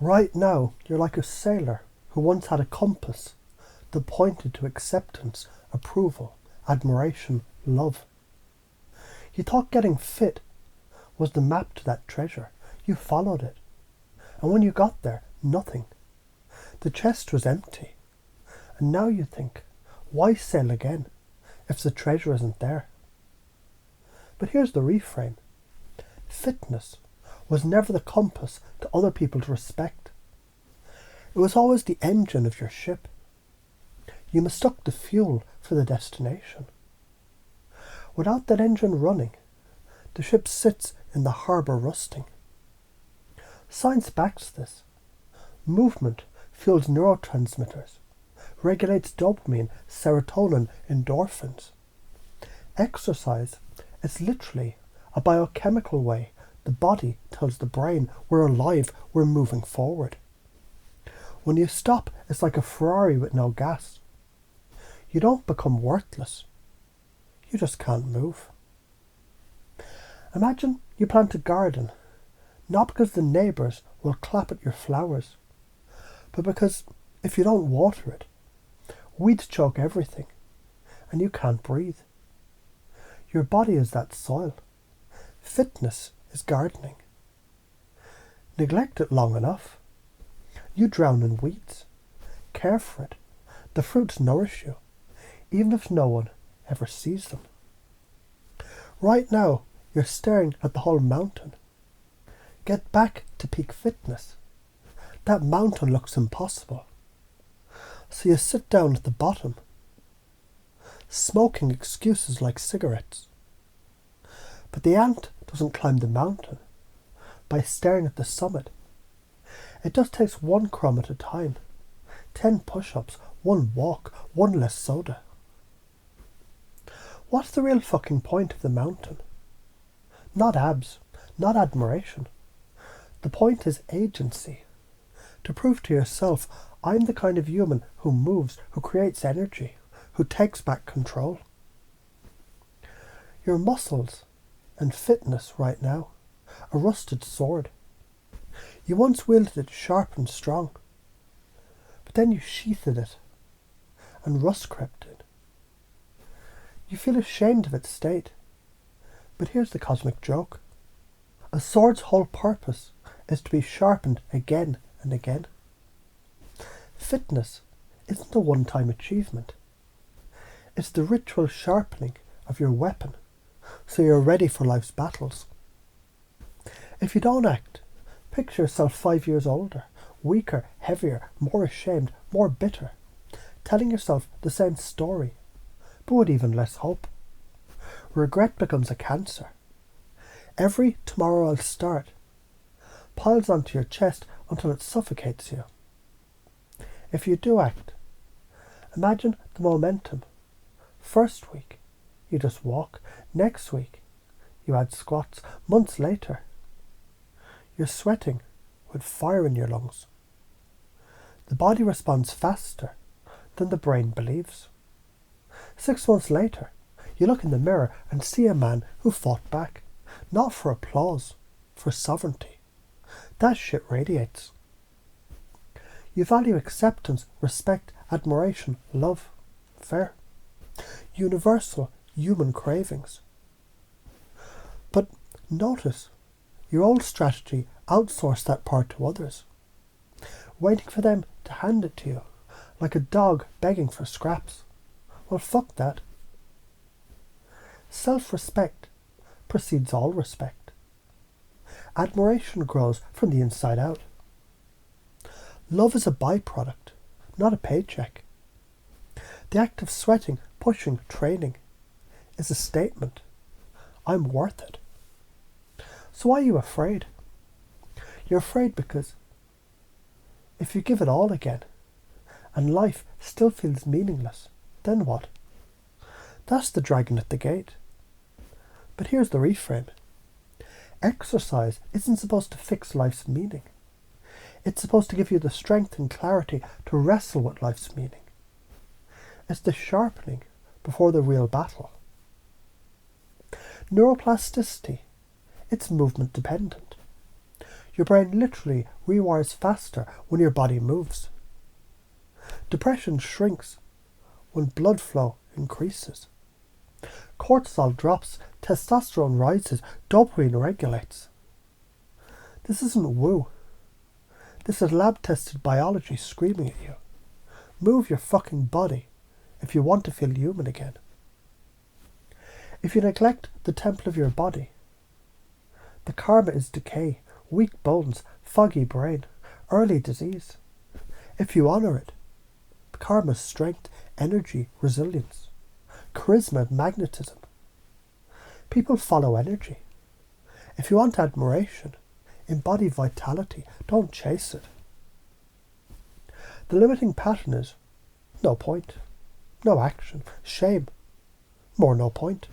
Right now, you're like a sailor who once had a compass that pointed to acceptance, approval, admiration, love. You thought getting fit was the map to that treasure. You followed it. And when you got there, nothing. The chest was empty. And now you think, why sail again if the treasure isn't there? But here's the reframe. Fitness was never the compass to other people to respect. It was always the engine of your ship. You mistook the fuel for the destination. Without that engine running, the ship sits in the harbour rusting. Science backs this. Movement fuels neurotransmitters, regulates dopamine, serotonin, endorphins. Exercise is literally a biochemical way the body tells the brain we're alive, we're moving forward. When you stop, it's like a Ferrari with no gas. You don't become worthless. You just can't move. Imagine you plant a garden, not because the neighbours will clap at your flowers, but because if you don't water it, weeds choke everything and you can't breathe. Your body is that soil. Fitness is gardening. Neglect it long enough, you drown in weeds. Care for it. The fruits nourish you, even if no one ever sees them. Right now, you're staring at the whole mountain. Get back to peak fitness. That mountain looks impossible. So you sit down at the bottom, smoking excuses like cigarettes. But the ant doesn't climb the mountain by staring at the summit. It just takes one crumb at a time. 10 push-ups, 1 walk, 1 less soda. What's the real fucking point of the mountain? Not abs, not admiration. The point is agency. To prove to yourself, I'm the kind of human who moves, who creates energy, who takes back control. Your muscles and fitness right now, a rusted sword. You once wielded it sharp and strong, but then you sheathed it and rust crept in. You feel ashamed of its state, but here's the cosmic joke. A sword's whole purpose is to be sharpened again and again. Fitness isn't a one-time achievement. It's the ritual sharpening of your weapon so you're ready for life's battles. If you don't act, picture yourself 5 years older, weaker, heavier, more ashamed, more bitter, telling yourself the same story, but with even less hope. Regret becomes a cancer. Every tomorrow I'll start piles onto your chest until it suffocates you. If you do act, imagine the momentum. First week, you just walk. Next week, you add squats. Months later, you're sweating with fire in your lungs. The body responds faster than the brain believes. 6 months later, you look in the mirror and see a man who fought back, not for applause, for sovereignty. That shit radiates. You value acceptance, respect, admiration, love. Fair. Universal human cravings. But notice, your old strategy outsourced that part to others, waiting for them to hand it to you, like a dog begging for scraps. Well, fuck that. Self-respect precedes all respect. Admiration grows from the inside out. Love is a byproduct, not a paycheck. The act of sweating, pushing, training is a statement. I'm worth it. So why are you afraid? You're afraid because if you give it all again and life still feels meaningless, then what? That's the dragon at the gate. But here's the reframe. Exercise isn't supposed to fix life's meaning. It's supposed to give you the strength and clarity to wrestle with life's meaning. It's the sharpening before the real battle. Neuroplasticity, it's movement dependent. Your brain literally rewires faster when your body moves. Depression shrinks when blood flow increases. Cortisol drops, testosterone rises, dopamine regulates. This isn't woo. This is lab-tested biology screaming at you. Move your fucking body if you want to feel human again. If you neglect the temple of your body, the karma is decay, weak bones, foggy brain, early disease. If you honour it, the karma is strength, energy, resilience, charisma, magnetism. People follow energy. If you want admiration, embody vitality, don't chase it. The limiting pattern is no point, no action, shame, more no point.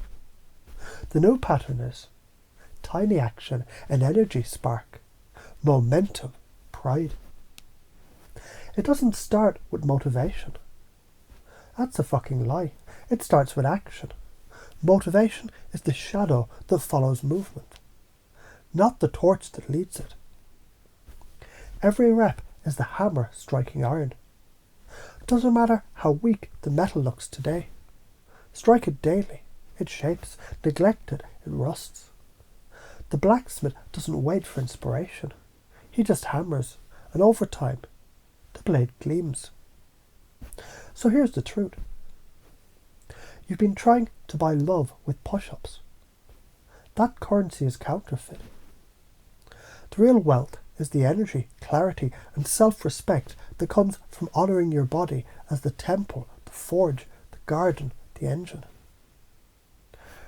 The new pattern is tiny action, an energy spark, momentum, pride. It doesn't start with motivation. That's a fucking lie. It starts with action. Motivation is the shadow that follows movement, not the torch that leads it. Every rep is the hammer striking iron. Doesn't matter how weak the metal looks today. Strike it daily. It shapes. Neglect it. It rusts. The blacksmith doesn't wait for inspiration. He just hammers, and over time, the blade gleams. So here's the truth. You've been trying to buy love with push-ups. That currency is counterfeit. The real wealth is the energy, clarity, and self-respect that comes from honouring your body as the temple, the forge, the garden, the engine.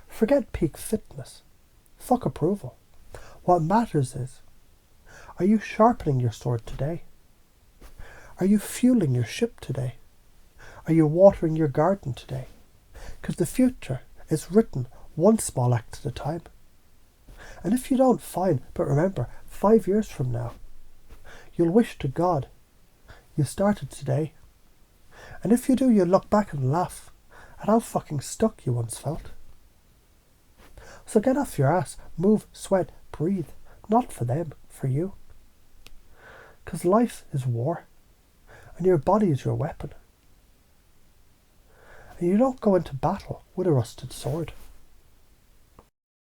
Forget peak fitness. Fuck approval. What matters is, are you sharpening your sword today? Are you fueling your ship today? Are you watering your garden today? Because the future is written one small act at a time. And if you don't, fine, but remember, 5 years from now, you'll wish to God you started today. And if you do, you'll look back and laugh at how fucking stuck you once felt. So get off your ass, move, sweat, breathe. Not for them, for you. Because life is war, and your body is your weapon. And you don't go into battle with a rusted sword.